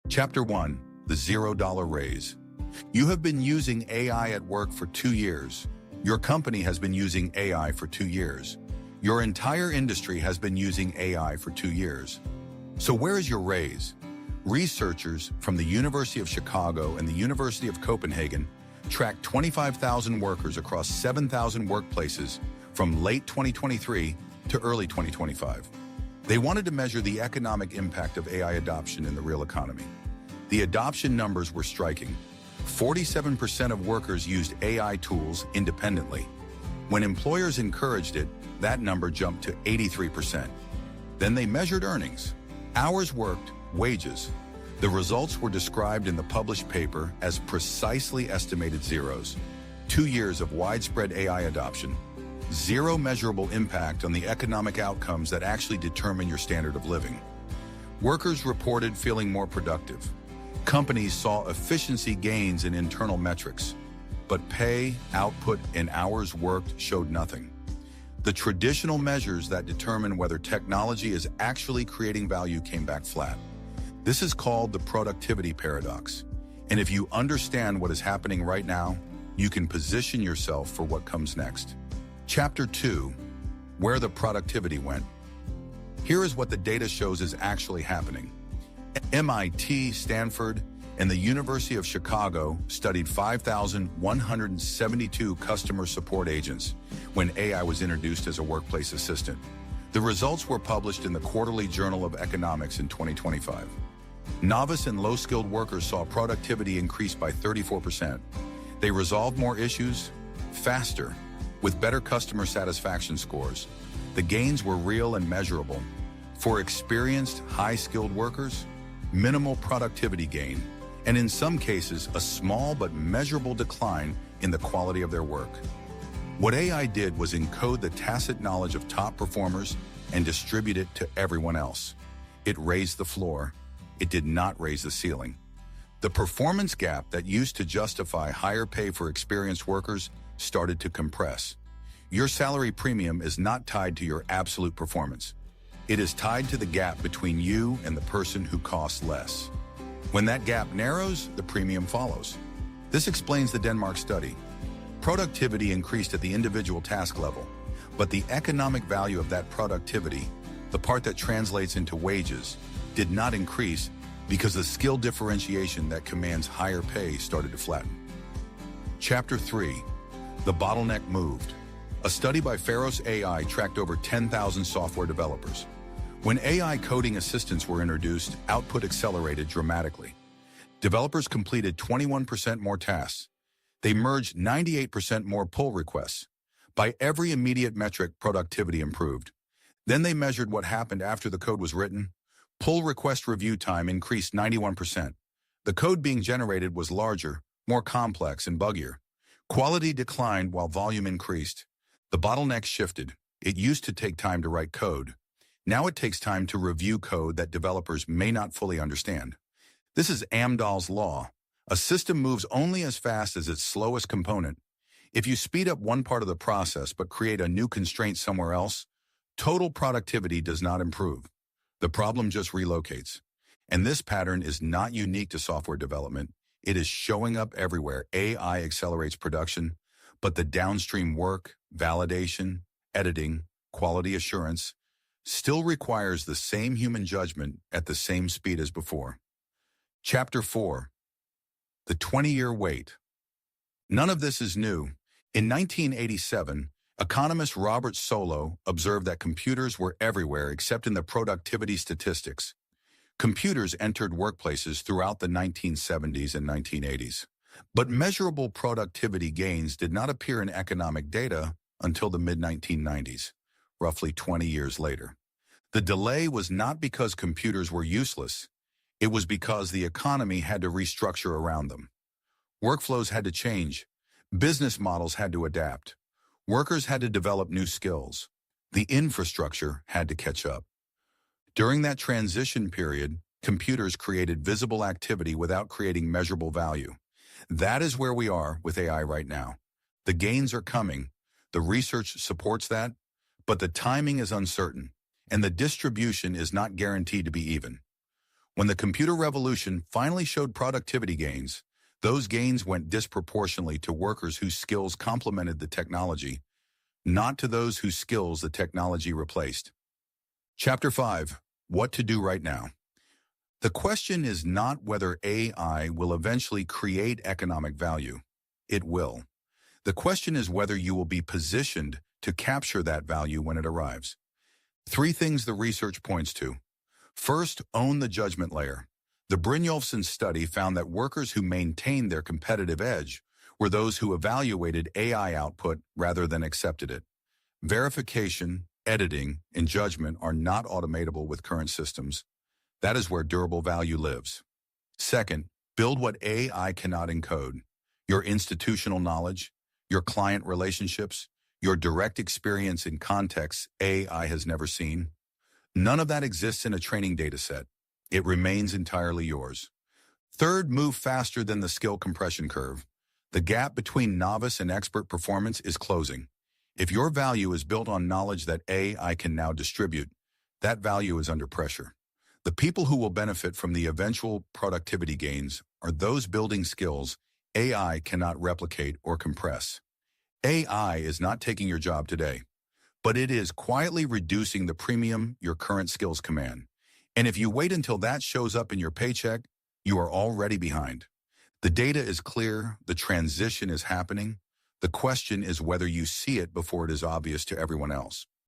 Chapter 1. The $0 Raise. You have been using AI at work for 2 years. Your company has been using AI for 2 years. Your entire industry has been using AI for 2 years. So where is your raise? Researchers from the University of Chicago and the University of Copenhagen tracked 25,000 workers across 7,000 workplaces from late 2023 to early 2025. They wanted to measure the economic impact of AI adoption in the real economy. The adoption numbers were striking. 47% of workers used AI tools independently. When employers encouraged it, that number jumped to 83%. Then they measured earnings. Hours worked, wages. The results were described in the published paper as precisely estimated zeros. 2 years of widespread AI adoption. Zero measurable impact on the economic outcomes that actually determine your standard of living. Workers reported feeling more productive. Companies saw efficiency gains in internal metrics, but pay, output, and hours worked showed nothing. The traditional measures that determine whether technology is actually creating value came back flat. This is called the productivity paradox. And if you understand what is happening right now, you can position yourself for what comes next. Chapter 2. Where the productivity went. Here is what the data shows is actually happening. MIT, Stanford, and the University of Chicago studied 5,172 customer support agents when AI was introduced as a workplace assistant. The results were published in the Quarterly Journal of Economics in 2025. Novice and low-skilled workers saw productivity increase by 34%. They resolved more issues faster, with better customer satisfaction scores. The gains were real and measurable. For experienced, high-skilled workers, minimal productivity gain, and in some cases, a small but measurable decline in the quality of their work. What AI did was encode the tacit knowledge of top performers and distribute it to everyone else. It raised the floor. It did not raise the ceiling. The performance gap that used to justify higher pay for experienced workers started to compress. Your salary premium is not tied to your absolute performance. It is tied to the gap between you and the person who costs less. When that gap narrows, the premium follows. This explains the Denmark study. Productivity increased at the individual task level, but the economic value of that productivity, the part that translates into wages, did not increase because the skill differentiation that commands higher pay started to flatten. Chapter 3. The Bottleneck Moved. A study by Faros AI tracked over 10,000 software developers. When AI coding assistants were introduced, output accelerated dramatically. Developers completed 21% more tasks. They merged 98% more pull requests. By every immediate metric, productivity improved. Then they measured what happened after the code was written. Pull request review time increased 91%. The code being generated was larger, more complex, and buggier. Quality declined while volume increased. The bottleneck shifted. It used to take time to write code. Now it takes time to review code that developers may not fully understand. This is Amdahl's law. A system moves only as fast as its slowest component. If you speed up one part of the process but create a new constraint somewhere else, total productivity does not improve. The problem just relocates. And this pattern is not unique to software development. It is showing up everywhere. AI accelerates production, but the downstream work, validation, editing, quality assurance, still requires the same human judgment at the same speed as before. Chapter 4. The 20-year wait. None of this is new. In 1987, economist Robert Solow observed that computers were everywhere except in the productivity statistics. Computers entered workplaces throughout the 1970s and 1980s. But measurable productivity gains did not appear in economic data until the mid-1990s, roughly 20 years later. The delay was not because computers were useless. It was because the economy had to restructure around them. Workflows had to change. Business models had to adapt. Workers had to develop new skills. The infrastructure had to catch up. During that transition period, computers created visible activity without creating measurable value. That is where we are with AI right now. The gains are coming. The research supports that, but the timing is uncertain, and the distribution is not guaranteed to be even. When the computer revolution finally showed productivity gains, those gains went disproportionately to workers whose skills complemented the technology, not to those whose skills the technology replaced. Chapter 5. What to do right now. The question is not whether AI will eventually create economic value. It will. The question is whether you will be positioned to capture that value when it arrives. 3 things the research points to. First, own the judgment layer. The Brynjolfsson study found that workers who maintained their competitive edge were those who evaluated AI output rather than accepted it. Verification, editing, and judgment are not automatable with current systems. That is where durable value lives. Second, build what AI cannot encode. Your institutional knowledge, your client relationships, your direct experience in contexts AI has never seen. None of that exists in a training data set. It remains entirely yours. Third, move faster than the skill compression curve. The gap between novice and expert performance is closing. If your value is built on knowledge that AI can now distribute, that value is under pressure. The people who will benefit from the eventual productivity gains are those building skills AI cannot replicate or compress. AI is not taking your job today, but it is quietly reducing the premium your current skills command. And if you wait until that shows up in your paycheck, you are already behind. The data is clear, the transition is happening. The question is whether you see it before it is obvious to everyone else.